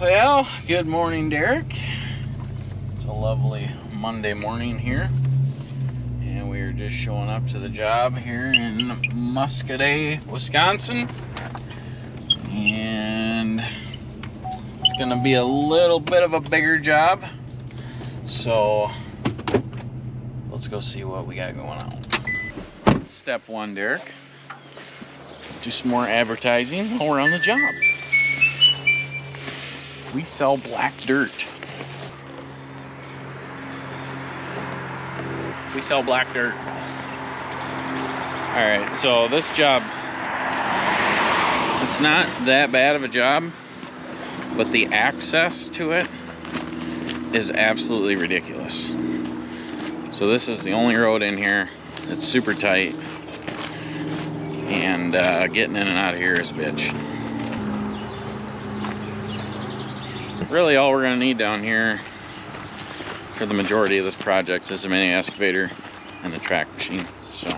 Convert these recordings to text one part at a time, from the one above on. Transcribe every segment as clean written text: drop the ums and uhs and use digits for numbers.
Well, good morning, Derek. It's a lovely Monday morning here, and we are just showing up to the job here in Muscadet, Wisconsin. And it's gonna be a little bit of a bigger job, so let's go see what we got going on. Step one, Derek. Do some more advertising while we're on the job. We sell black dirt. We sell black dirt. All right, so this job, it's not that bad of a job, but the access to it is absolutely ridiculous. So this is the only road in here. It's super tight, and getting in and out of here is a bitch. Really all we're gonna need down here for the majority of this project is a mini excavator and the track machine. So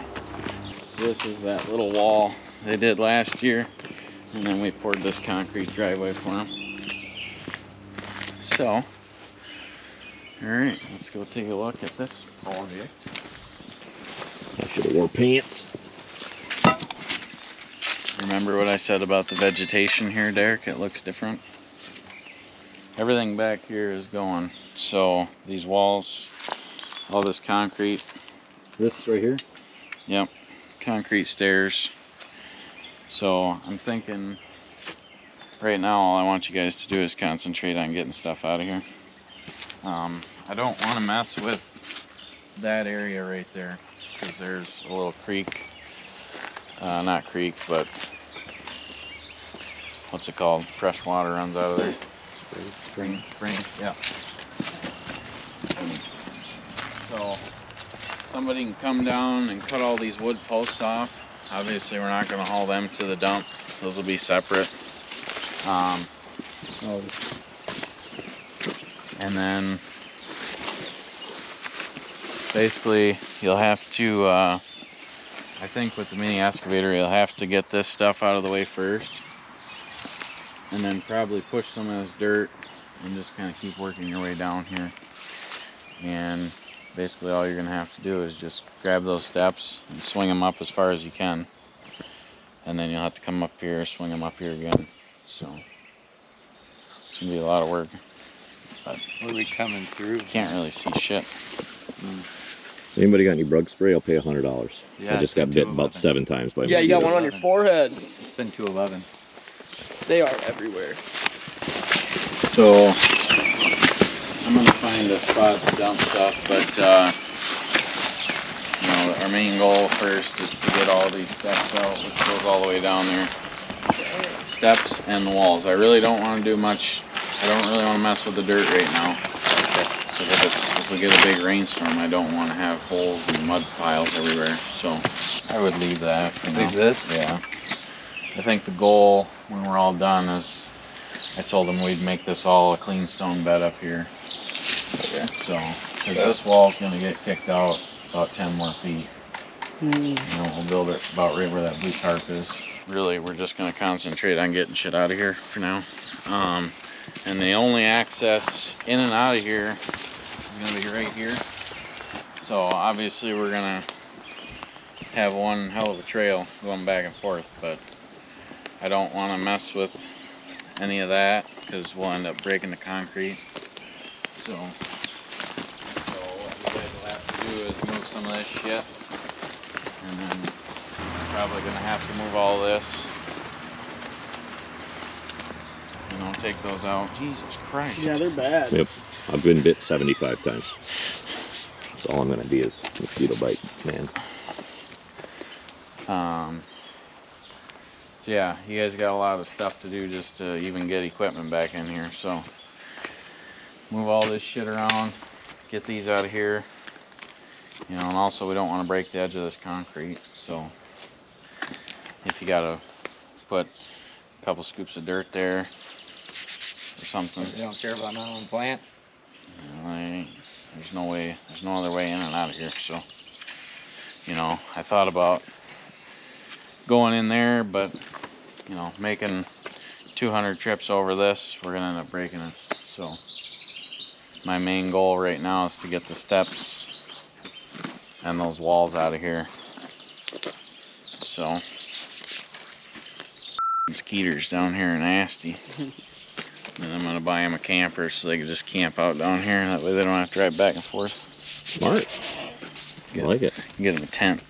this is that little wall they did last year, and then we poured this concrete driveway for them. So, all right, let's go take a look at this project. I should have wore pants. Remember what I said about the vegetation here, Derek? It looks different. Everything back here is going. So these walls, all this concrete. This right here? Yep, concrete stairs. So I'm thinking right now all I want you guys to do is concentrate on getting stuff out of here. I don't want to mess with that area right there because there's a little creek. Not creek, but what's it called? Fresh water runs out of there. Spring, yeah. So somebody can come down and cut all these wood posts off. Obviously we're not going to haul them to the dump. Those will be separate. And then basically you'll have to, I think with the mini excavator you'll have to get this stuff out of the way first, and then probably push some of this dirt and just kind of keep working your way down here. And basically all you're gonna have to do is just grab those steps and swing them up as far as you can, and then you'll have to come up here, swing them up here again. So it's gonna be a lot of work, but what are we coming through? Can't really see shit. So anybody got any bug spray? I'll pay $100. Yeah, I just got bitten about 7 times by Yeah, you got one on your forehead. It's in 211. They are everywhere. So I'm gonna find a spot to dump stuff, but you know, our main goal first is to get all these steps out, which goes all the way down there. Steps and the walls. I really don't want to do much. I don't really want to mess with the dirt right now, because if we get a big rainstorm, I don't want to have holes and mud piles everywhere. So I would leave that for now. Leave this? Yeah. I think the goal when we're all done is, I told them we'd make this all a clean stone bed up here. Okay. So, because this wall's going to get kicked out about 10 more feet. You know, we'll build it about right where that blue tarp is. Really, we're just going to concentrate on getting shit out of here for now. And the only access in and out of here is going to be right here. So obviously we're going to have one hell of a trail going back and forth, but I don't want to mess with any of that because we'll end up breaking the concrete. So what you guys will have to do is move some of this shit, and then probably going to have to move all this. You know, take those out. Jesus Christ. Yeah, they're bad. Yep. I've been bit 75 times. That's all I'm gonna be is mosquito bite, man. So yeah, you guys got a lot of stuff to do just to even get equipment back in here. So move all this shit around, get these out of here. You know, and also we don't want to break the edge of this concrete. So if you gotta put a couple scoops of dirt there or something. You don't care about my own plant? You know, there's no way, there's no other way in and out of here. So, you know, I thought about going in there, but you know, making 200 trips over this, we're gonna end up breaking it. So my main goal right now is to get the steps and those walls out of here. So skeeters down here are nasty. And I'm gonna buy them a camper so they can just camp out down here, and that way they don't have to drive back and forth. Smart. I like it. Get them a tent.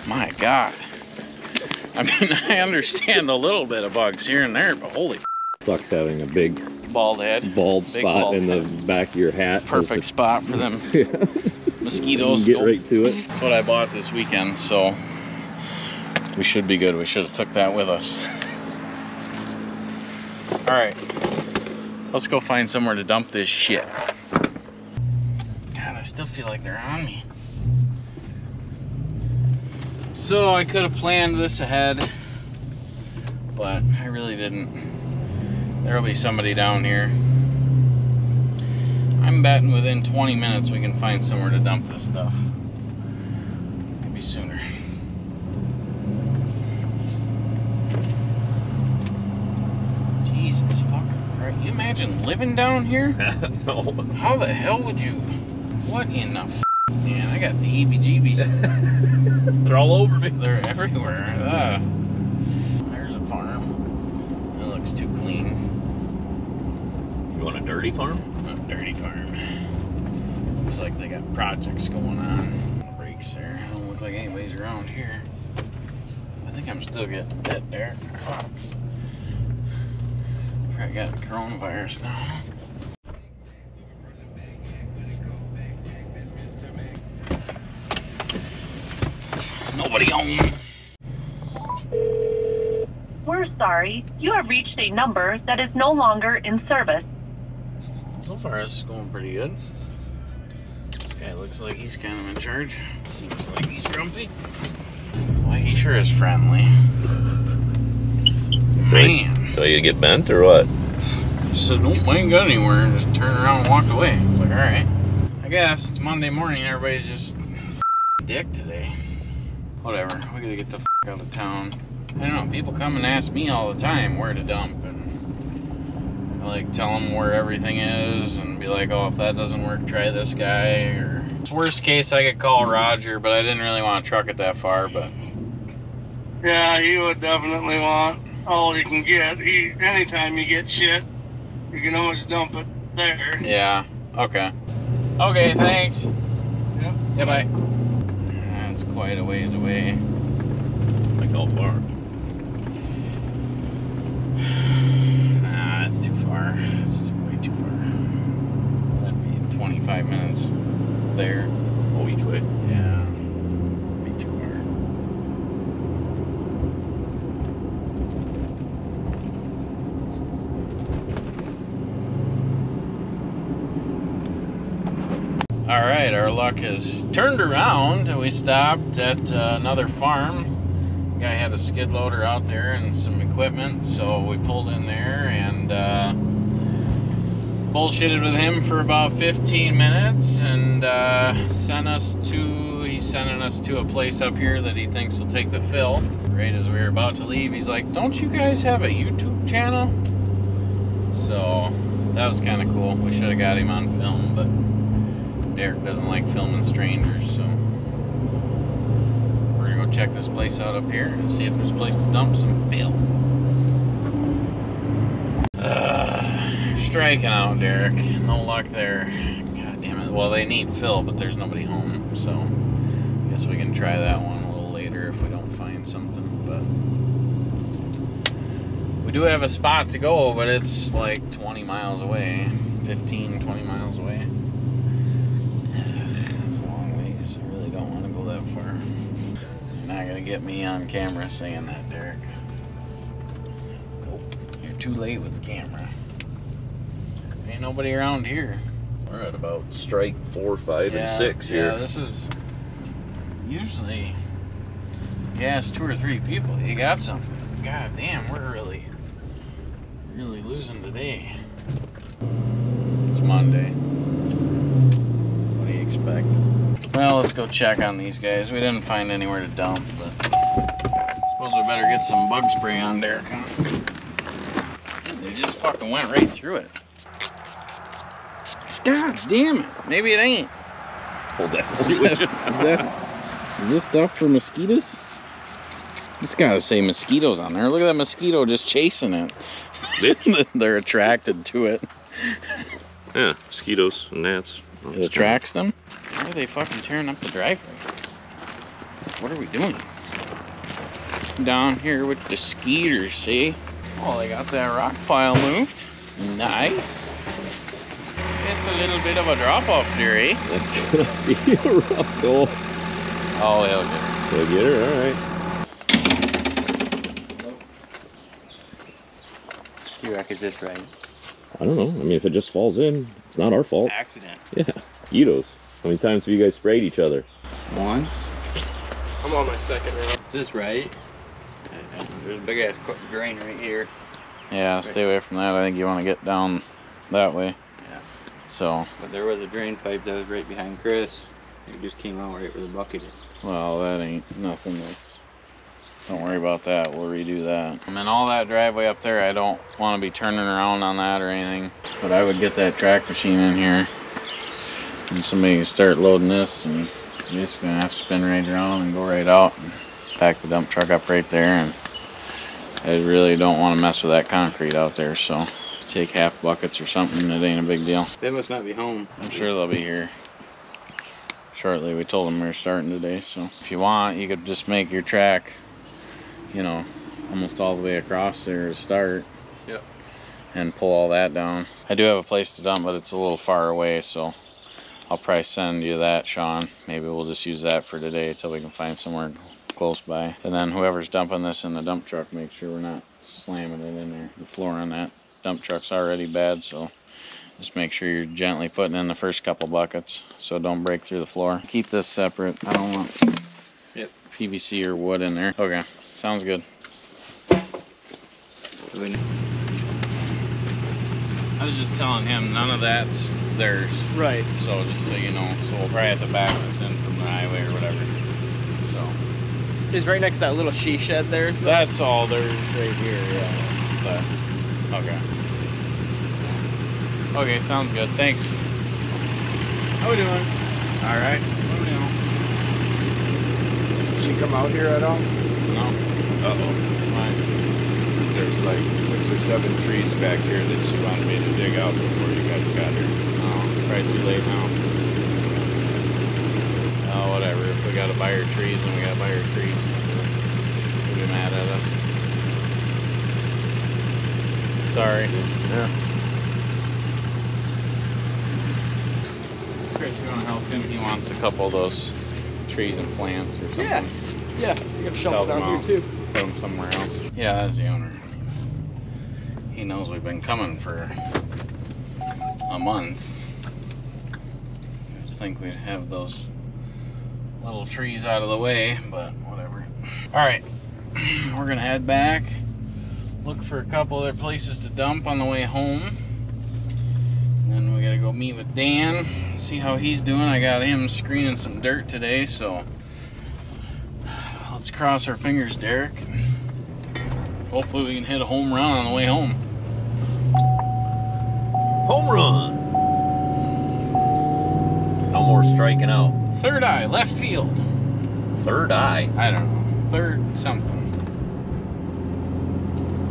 My God. I mean, I understand a little bit of bugs here and there, but holy Sucks having a big bald head. bald Big spot bald in the head. back of your hat. Perfect spot for them Yeah. mosquitoes. Get right to it. That's what I bought this weekend, so we should be good. We should have took that with us. All right, let's go find somewhere to dump this shit. God, I still feel like they're on me. So I could have planned this ahead, but I really didn't. There'll be somebody down here. I'm betting within 20 minutes we can find somewhere to dump this stuff. Maybe sooner. Jesus fucking Christ. You imagine living down here? No. How the hell would you? What in the f? Man, I got the heebie-jeebies. They're all over me. They're everywhere. There's a farm. It looks too clean. You want a dirty farm? A dirty farm. Looks like they got projects going on. Brakes there. Don't look like anybody's around here. I think I'm still getting bit there. I got coronavirus now. Nobody home. We're sorry. You have reached a number that is no longer in service. So far, this is going pretty good. This guy looks like he's kind of in charge. Seems like he's grumpy. Well, he sure is friendly. Man. Tell you to get bent or what? He said, nope, I ain't got anywhere. And just turned around and walked away. I was like, alright. I guess it's Monday morning. Everybody's just dick today. Whatever. We gotta get the out of town. I don't know. People come and ask me all the time where to dump. And I like tell them where everything is and be like, oh, if that doesn't work, try this guy. Or worst case, I could call Roger, but I didn't really want to truck it that far. But Yeah, he would definitely want all he can get. Anytime you get shit, you can always dump it there. yeah. Okay. Okay, thanks. Yep. Yeah, bye. That's quite a ways away. Like how far? Nah, it's too far. It's way too far. That'd be 25 minutes there. Oh, each way. Yeah. Be too far. Alright, our luck has turned around. We stopped at another farm. Guy had a skid loader out there and some equipment, so we pulled in there and bullshitted with him for about 15 minutes and he's sending us to a place up here that he thinks will take the fill. Right as we were about to leave, he's like, don't you guys have a YouTube channel? So that was kind of cool. We should have got him on film, but Derek doesn't like filming strangers, so we're gonna go check this place out up here and see if there's a place to dump some fill. Striking out, Derek. No luck there. God damn it. Well, they need fill, but there's nobody home, so I guess we can try that one a little later if we don't find something. But we do have a spot to go, but it's like 20 miles away. 15, 20 miles away. That's a long ways. I really don't want to go that far. You're not going to get me on camera saying that, Derek. Nope. You're too late with the camera. Ain't nobody around here. We're at about strike 4, 5, and 6 yeah, here. This is usually you ask 2 or 3 people, you got something. God damn, we're really losing today. It's Monday. What do you expect? Well, let's go check on these guys. We didn't find anywhere to dump, but Suppose we better get some bug spray on Derek. They just fucking went right through it. God damn it. Maybe it ain't. Hold that. Is this stuff for mosquitoes? It's gotta say mosquitoes on there. Look at that mosquito just chasing it. They're attracted to it. Yeah, mosquitoes and gnats. It attracts them? Why are they fucking tearing up the driveway? What are we doing? Down here with the skeeters, see? Oh, they got that rock pile moved. Nice. It's a little bit of a drop-off there, eh? That's gonna be a rough goal. Oh, he'll get her. He'll get her, alright. You reckon this right? I don't know. I mean, if it just falls in, it's not our fault. Accident. Yeah. Guidos. How many times have you guys sprayed each other? Once. I'm on my second round. This right? There's a big ass drain right here. Yeah, stay away from that. I think you want to get down that way. Yeah. So, But there was a drain pipe that was right behind Chris. It just came out right where the bucket is. well, that ain't nothing that's... Don't worry about that. We'll redo that. And then all that driveway up there, I don't want to be turning around on that or anything. But I would get that track machine in here. And somebody can start loading this. And you're just going to have to spin right around and go right out. And pack the dump truck up right there. And I really don't want to mess with that concrete out there. So take half buckets or something. It ain't a big deal. They must not be home. I'm sure they'll be here shortly. We told them we were starting today. So if you want, you could just make your track, you know, almost all the way across there to start. Yep. And pull all that down. I do have a place to dump, but it's a little far away, so I'll probably send you that, Sean. Maybe we'll just use that for today until we can find somewhere close by. And then whoever's dumping this in the dump truck, make sure we're not slamming it in there. The floor on that dump truck's already bad, so just make sure you're gently putting in the first couple buckets so don't break through the floor. Keep this separate. I don't want PVC or wood in there. Okay. Sounds good. I was just telling him none of that's theirs. Right. So just so you know, so we'll probably have to back this in from the highway or whatever. So Is right next to that little she shed there. So that's all theirs right here, yeah. But okay. Okay, sounds good. Thanks. How we doing? All right. What are we doing? She come out here at all? No. Uh-oh. Why? There's like 6 or 7 trees back here that she wanted me to dig out before you guys got here. Oh, probably too late now. Oh, whatever. If we gotta buy her trees, then we gotta buy her trees. She'll be mad at us. Sorry. Yeah. Chris, you wanna help him? He wants a couple of those trees and plants or something. Yeah. Yeah. You got Sell shelves them down out. here too. Put them somewhere else. Yeah, that's the owner. He knows we've been coming for a month. I think we'd have those little trees out of the way, but whatever. Alright, we're gonna head back, look for a couple other places to dump on the way home. And then we gotta go meet with Dan, see how he's doing. I got him screening some dirt today, so let's cross our fingers, Derek. Hopefully we can hit a home run on the way home. Home run! No more striking out. Third eye, left field. Third eye. I don't know. Third something.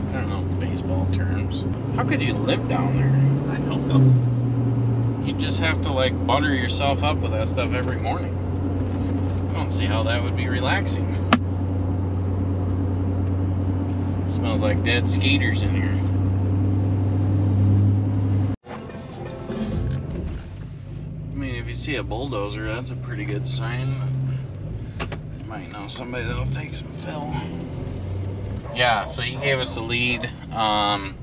I don't know baseball terms. How could you live down there? I don't know. You just have to like butter yourself up with that stuff every morning. I don't see how that would be relaxing. Smells like dead skeeters in here. I mean, if you see a bulldozer, that's a pretty good sign. You might know somebody that'll take some fill. Yeah, so he gave us a lead, and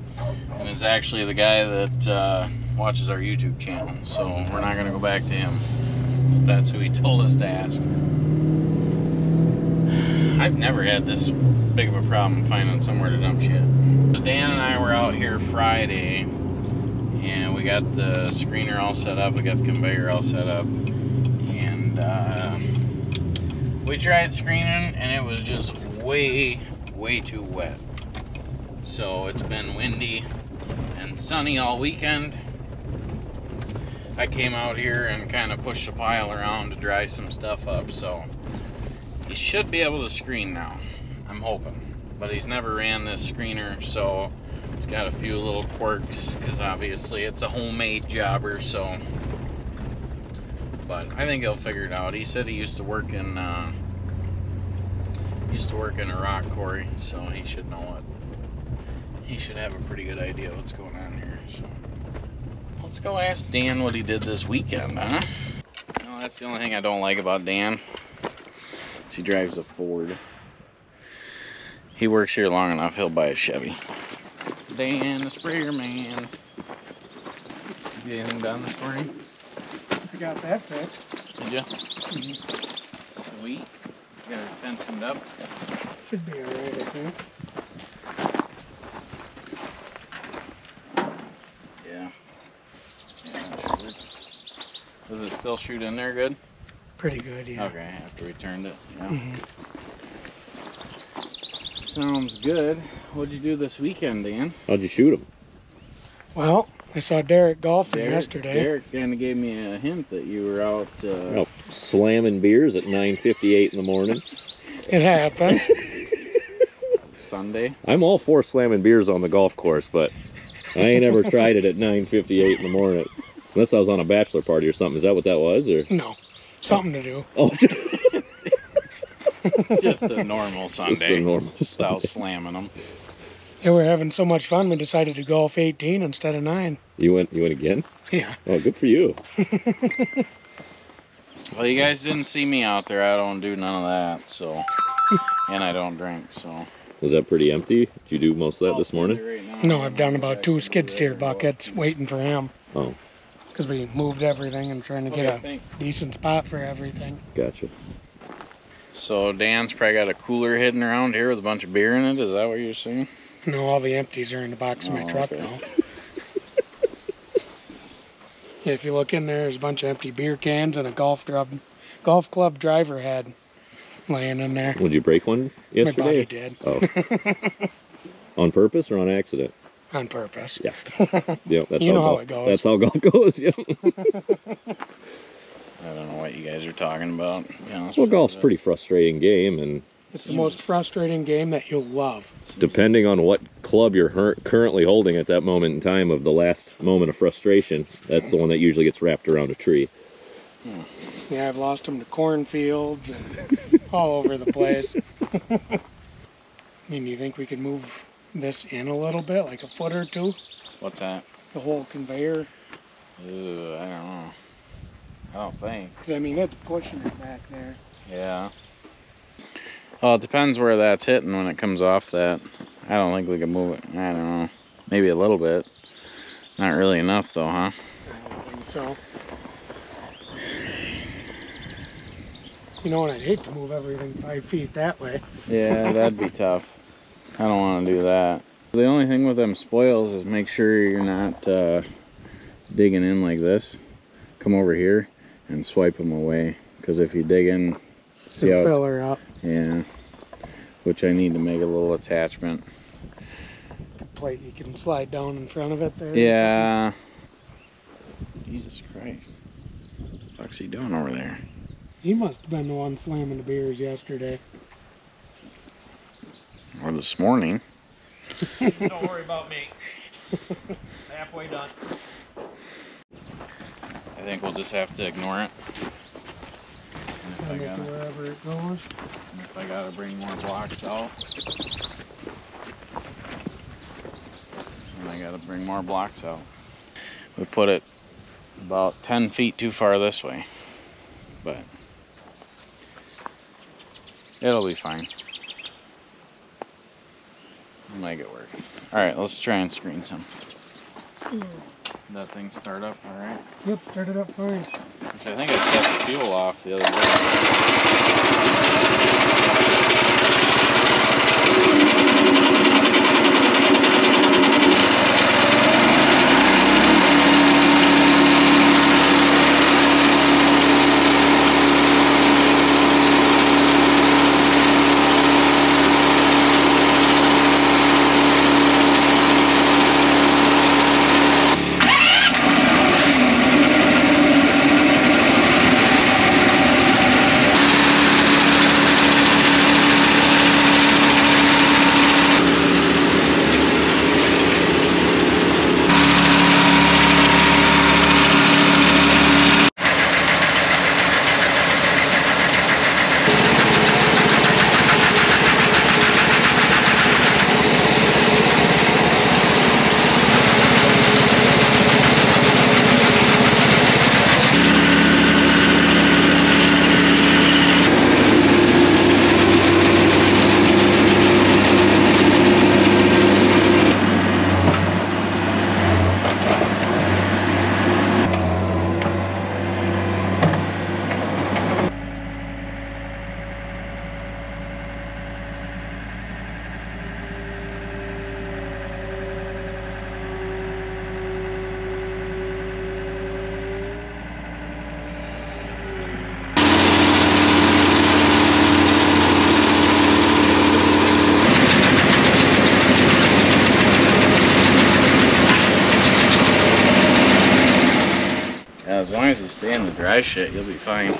is actually the guy that watches our YouTube channel. So we're not gonna go back to him. That's who he told us to ask. I've never had this big of a problem finding somewhere to dump shit. So Dan and I were out here Friday, and we got the screener all set up, we got the conveyor all set up, and we tried screening, and it was just way way too wet. So it's been windy and sunny all weekend. I came out here and kind of pushed a pile around to dry some stuff up, so he should be able to screen now, I'm hoping. But he's never ran this screener, so it's got a few little quirks, because obviously it's a homemade jobber, so. But I think he'll figure it out. He said he used to work in a rock quarry, so he should know it. He should have a pretty good idea what's going on here. So let's go ask Dan what he did this weekend, huh? Well, that's the only thing I don't like about Dan. Is he drives a Ford. He works here long enough, he'll buy a Chevy. Dan, the sprayer man. You get anything done this morning? I got that fixed. Did you? Mm-hmm. Sweet. Got her tensioned up. Should be alright, I think. Yeah. Sure. Does it still shoot in there good? Pretty good, yeah. Okay, after we turned it. Yeah. Mm-hmm. Sounds good. What'd you do this weekend, Dan? How'd you shoot him? Well, I saw Derek golfing yesterday. Derek kind of gave me a hint that you were out. Oh, slamming beers at 9:58 in the morning. It happens. Sunday. I'm all for slamming beers on the golf course, but I ain't ever tried it at 9:58 in the morning. Unless I was on a bachelor party or something. Is that what that was? Or No, something to do. oh, Just a normal Sunday. just a normal Style slamming them. Yeah, we're having so much fun, we decided to golf 18 instead of 9. You went again? Yeah. Oh, good for you. Well, you guys didn't see me out there. I don't do none of that, so. And I don't drink, so. Was that pretty empty? Did you do most of that this morning? Right No, I've done about 2 skid steer buckets waiting for him. Oh, Because we moved everything and trying to get a thanks. decent spot for everything. gotcha. So Dan's probably got a cooler hidden around here with a bunch of beer in it. Is that what you're saying? No, all the empties are in the box of my Oh, truck okay. now. Yeah, if you look in there, there's a bunch of empty beer cans and a golf club driver head laying in there. Would you break one yesterday? My body did. Oh. On purpose or on accident? On purpose. Yeah. Yeah, that's You know how golf, it goes. That's how golf goes. Yeah. I don't know what you guys are talking about. to be honest Well, with you. golf's a pretty frustrating game, and It's the most frustrating game that you'll love. depending on what club you're currently holding at that moment in time of the last moment of frustration, that's the one that usually gets wrapped around a tree. Yeah, I've lost them to cornfields and all over the place. I mean, do you think we could move this in a little bit, like a foot or two? What's that? The whole conveyor? Ooh, I don't know. I don't think. Because, I mean, it's pushing it back there. Yeah. Well, it depends where that's hitting when it comes off that. I don't think we can move it. I don't know. Maybe a little bit. Not really enough, though, huh? I don't think so. You know, and I'd hate to move everything 5 feet that way. Yeah, that'd be tough. I don't want to do that. The only thing with them spoils is make sure you're not digging in like this. Come over here and swipe them away. Because if you dig in, see how fill it's... her up. Yeah. Which I need to make a little attachment. Plate you can slide down in front of it there. Yeah. Jesus Christ. What the fuck's he doing over there? He must have been the one slamming the beers yesterday. Or this morning. Don't worry about me. Halfway done. I think we'll just have to ignore it. And if I Send it to gotta, wherever it goes. and if I gotta bring more blocks out. And I gotta bring more blocks out. We put it about 10 feet too far this way. But it'll be fine. We'll make it work. Alright, let's try and screen some. That thing start up alright? Yep, started up fine. Which I think I shut the fuel off the other day. long as you stay in the dry shit, you'll be fine.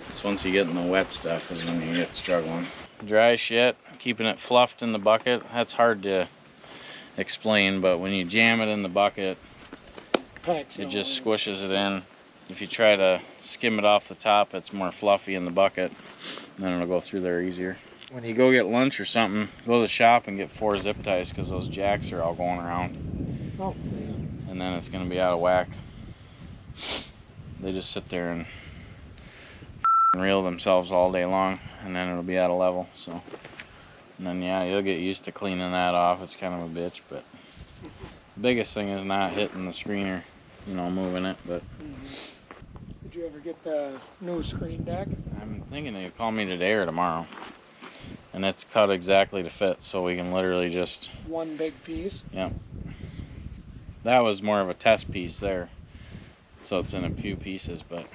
It's once you get in the wet stuff is when you get struggling. Dry shit, keeping it fluffed in the bucket, that's hard to explain, but when you jam it in the bucket, it just squishes it in. If you try to skim it off the top, it's more fluffy in the bucket, and then it'll go through there easier. When you go get lunch or something, go to the shop and get 4 zip ties, because those jacks are all going around. Oh, and then it's gonna be out of whack. They just sit there and reel themselves all day long, and then it'll be out of level. So, and then yeah, you'll get used to cleaning that off. It's kind of a bitch, but the biggest thing is not hitting the screener, you know, moving it. But did you ever get the new screen deck? I'm thinking they'll call me today or tomorrow, and it's cut exactly to fit, so we can literally just one big piece. Yep. That was more of a test piece there, so it's in a few pieces. But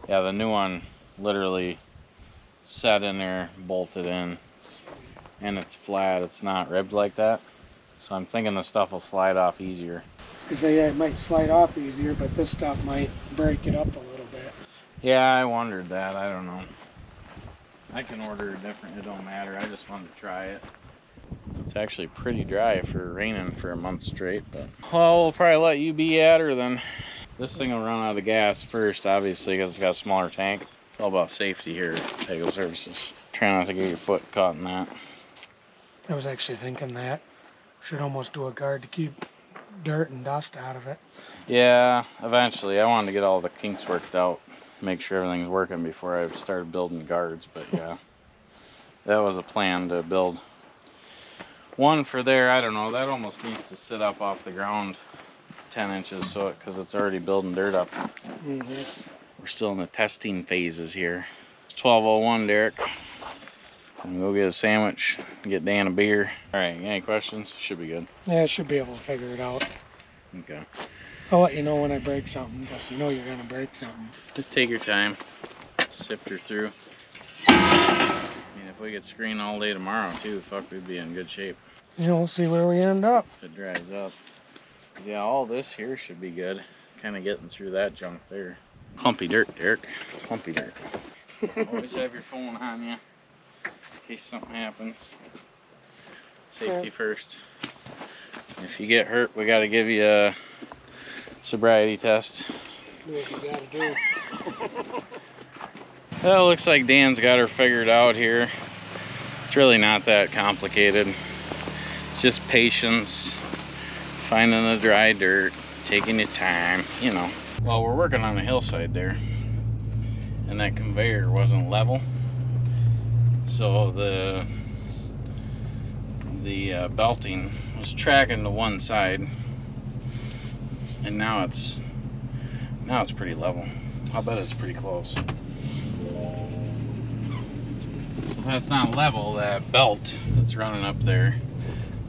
yeah, the new one literally set in there, bolted in, and it's flat. It's not ribbed like that, so I'm thinking the stuff will slide off easier. Because it might slide off easier, but this stuff might break it up a little bit. Yeah, I wondered that. I don't know. I can order it different. It don't matter. I just wanted to try it. It's actually pretty dry for raining for a month straight, but well, we'll probably let you be at her then. This thing will run out of gas first, obviously, because it's got a smaller tank. It's all about safety here at Tego Services. Try not to get your foot caught in that. I was actually thinking that. Should almost do a guard to keep dirt and dust out of it. Yeah, eventually. I wanted to get all the kinks worked out, make sure everything's working before I started building guards, but yeah. That was a plan, to build one for there. I don't know, that almost needs to sit up off the ground 10 inches, so because it's already building dirt up. We're still in the testing phases here. It's 12:01, Derek. I'm gonna go get a sandwich, get Dan a beer. All right, any questions? Should be good. Yeah, I should be able to figure it out. Okay. I'll let you know when I break something, because you know you're gonna break something. Just take your time, sift her through. I mean, if we could screen all day tomorrow too, fuck, we'd be in good shape. Yeah, we'll see where we end up. If it dries up. Yeah, all this here should be good. Kind of getting through that junk there. Clumpy dirt, Derek. Clumpy dirt. Always have your phone on you, in case something happens. Safety first. If you get hurt, we got to give you a sobriety test. Do what you gotta do. Well, it looks like Dan's got her figured out here. It's really not that complicated. It's just patience, finding the dry dirt, taking your time, you know. Well, we're working on a hillside there, and that conveyor wasn't level, so the belting was tracking to one side, and now it's pretty level. I'll bet it's pretty close. So if that's not level, that belt that's running up there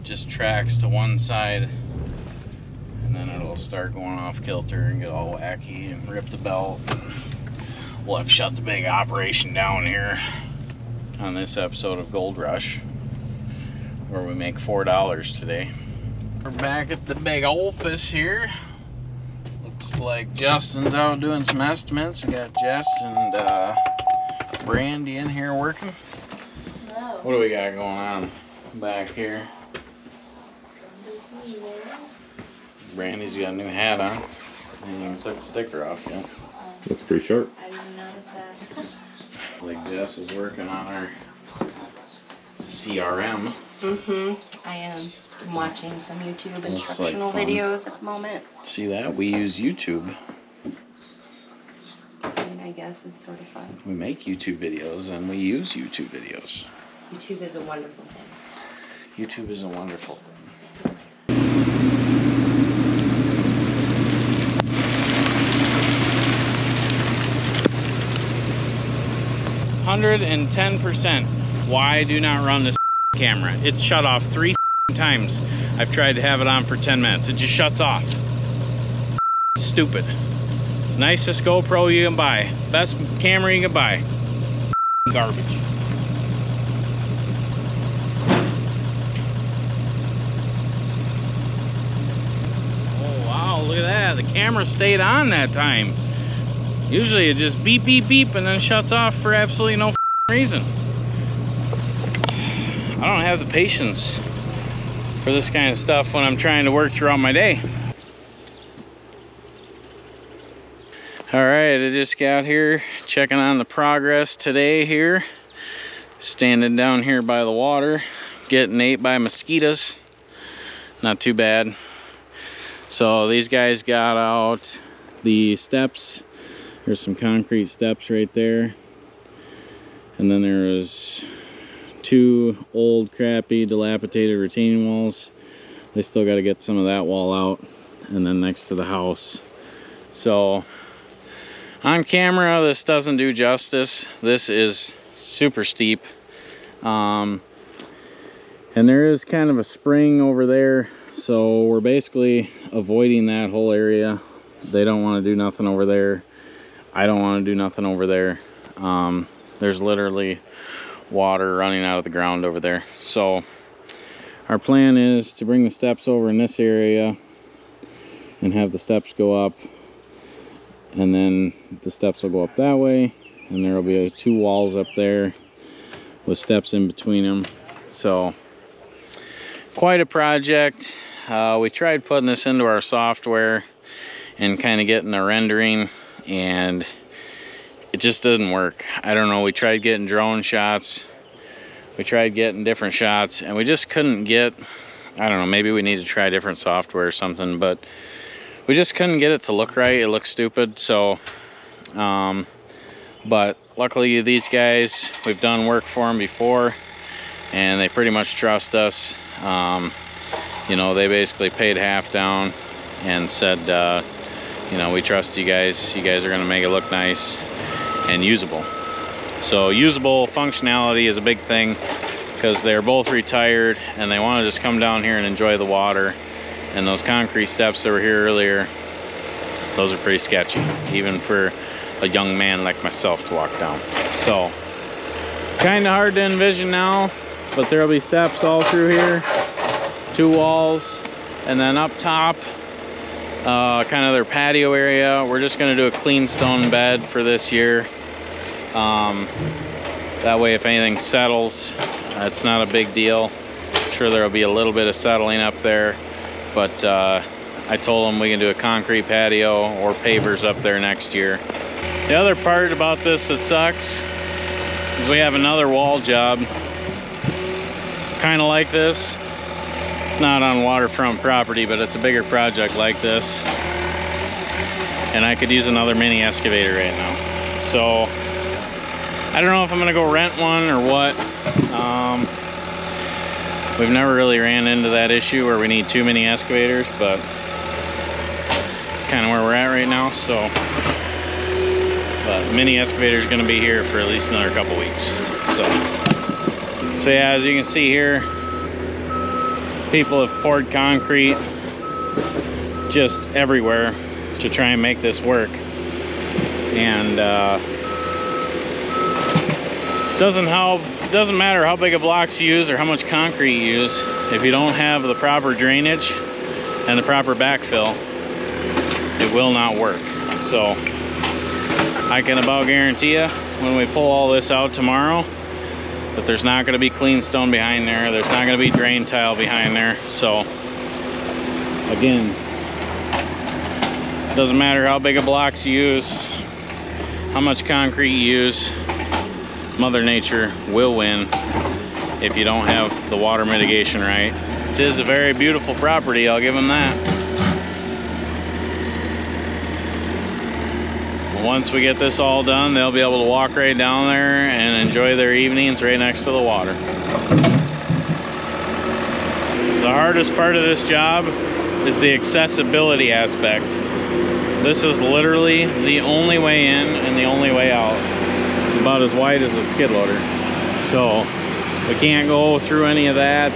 just tracks to one side, and then it'll start going off kilter and get all wacky and rip the belt. We'll have to shut the big operation down here on this episode of Gold Rush, where we make $4 today. We're back at the big office here. Looks like Justin's out doing some estimates. We got Jess and Brandy in here working. Hello. What do we got going on back here? Brandy's got a new hat on. And you took the sticker off yet. Looks pretty sharp. I didn't notice that. Like Jess is working on her CRM. I am. I'm watching some YouTube Looks instructional like fun. videos at the moment. See that? We use YouTube. I mean, I guess it's sort of fun. We make YouTube videos and we use YouTube videos. YouTube is a wonderful thing. YouTube is a wonderful thing. 110%. Why I do not run this camera. It's shut off 3 times. I've tried to have it on for 10 minutes. It just shuts off. Stupid. Nicest GoPro you can buy. Best camera you can buy. Garbage. Oh wow, look at that. The camera stayed on that time. Usually it just beep, beep, beep, and then shuts off for absolutely no reason. I don't have the patience for this kind of stuff when I'm trying to work throughout my day. All right, I just got here checking on the progress today here. Standing down here by the water, getting ate by mosquitoes. Not too bad. So these guys got out the steps. There's some concrete steps right there. And then there was 2 old, crappy, dilapidated retaining walls. They still got to get some of that wall out. And then next to the house. So on camera, this doesn't do justice. This is super steep. And there is kind of a spring over there. So we're basically avoiding that whole area. They don't want to do nothing over there. I don't want to do nothing over there. There's literally water running out of the ground over there. So our plan is to bring the steps over in this area and have the steps go up, and then the steps will go up that way, and there will be 2 walls up there with steps in between them. So quite a project. We tried putting this into our software and kind of getting a rendering, and it just doesn't work. I don't know, we tried getting drone shots, we tried getting different shots, and we just couldn't get, I don't know, maybe we need to try different software or something, but we just couldn't get it to look right. It looks stupid. So but luckily these guys, we've done work for them before, and they pretty much trust us. You know, they basically paid half down and said, you know, we trust you guys. You guys are gonna make it look nice and usable. So usable functionality is a big thing, because they're both retired and they want to just come down here and enjoy the water. And those concrete steps that were here earlier, those are pretty sketchy, even for a young man like myself to walk down. So kind of hard to envision now, but there'll be steps all through here, 2 walls, and then up top, kind of their patio area. We're just going to do a clean stone bed for this year. That way if anything settles, it's not a big deal. I'm sure there'll be a little bit of settling up there, but I told them we can do a concrete patio or pavers up there next year. The other part about this that sucks is we have another wall job kind of like this. It's not on waterfront property, but it's a bigger project like this, and I could use another mini excavator right now. So I don't know if I'm gonna go rent one or what. We've never really ran into that issue where we need 2 mini excavators, but it's kind of where we're at right now. So, but the mini excavator is going to be here for at least another couple weeks. So yeah, as you can see here, people have poured concrete just everywhere to try and make this work, and doesn't matter how big a blocks you use or how much concrete you use. If you don't have the proper drainage and the proper backfill, it will not work. So I can about guarantee you, when we pull all this out tomorrow, that there's not going to be clean stone behind there. There's not going to be drain tile behind there. So again, it doesn't matter how big a blocks you use, how much concrete you use, Mother Nature will win if you don't have the water mitigation right. It is a very beautiful property, I'll give them that. Once we get this all done, they'll be able to walk right down there and enjoy their evenings right next to the water. The hardest part of this job is the accessibility aspect. This is literally the only way in and the only way out. It's about as wide as a skid loader. So we can't go through any of that.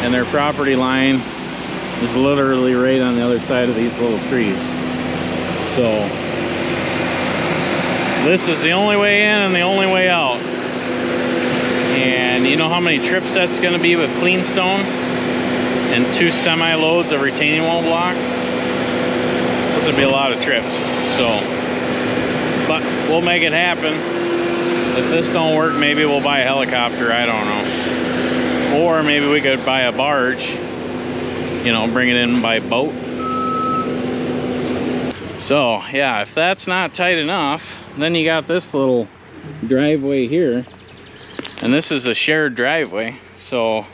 And their property line is literally right on the other side of these little trees. So this is the only way in and the only way out. And you know how many trips that's going to be with clean stone and 2 semi-loads of retaining wall block? This would be a lot of trips. So But we'll make it happen. If this don't work, maybe we'll buy a helicopter, I don't know. Or maybe we could buy a barge, you know, bring it in by boat. So yeah, if that's not tight enough, then you got this little driveway here. And this is a shared driveway, so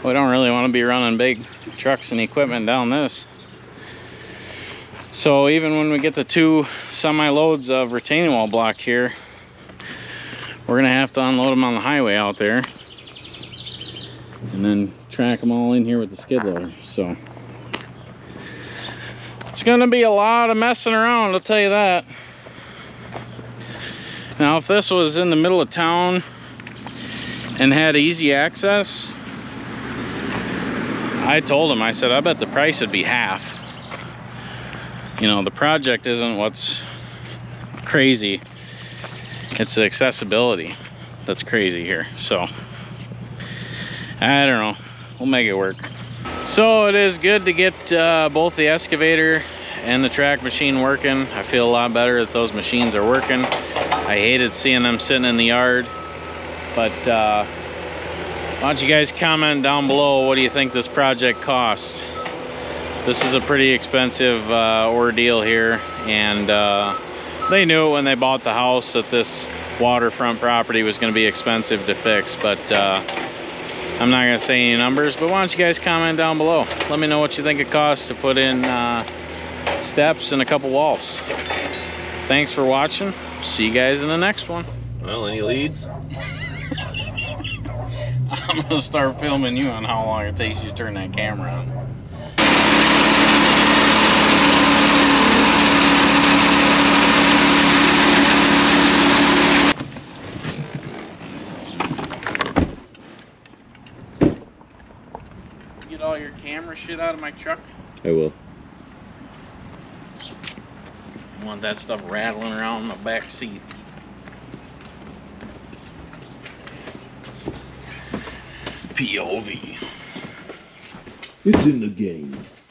we don't really want to be running big trucks and equipment down this. So even when we get the 2 semi-loads of retaining wall block here, we're gonna have to unload them on the highway out there and then track them all in here with the skid loader. So it's gonna be a lot of messing around, I'll tell you that. Now if this was in the middle of town and had easy access, I told him, I said, I bet the price would be half. You know, the project isn't what's crazy, it's the accessibility that's crazy here. So I don't know, we'll make it work. So it is good to get both the excavator and the track machine working. I feel a lot better that those machines are working. I hated seeing them sitting in the yard. But why don't you guys comment down below, what do you think this project cost? This is a pretty expensive ordeal here, and they knew it when they bought the house that this waterfront property was going to be expensive to fix. But I'm not going to say any numbers, but why don't you guys comment down below. Let me know what you think it costs to put in steps and a couple walls. Thanks for watching. See you guys in the next one. Well, any leads? I'm gonna start filming you on how long it takes you to turn that camera on. Get all your camera shit out of my truck. I will. I want that stuff rattling around in the back seat. POV. It's in the game.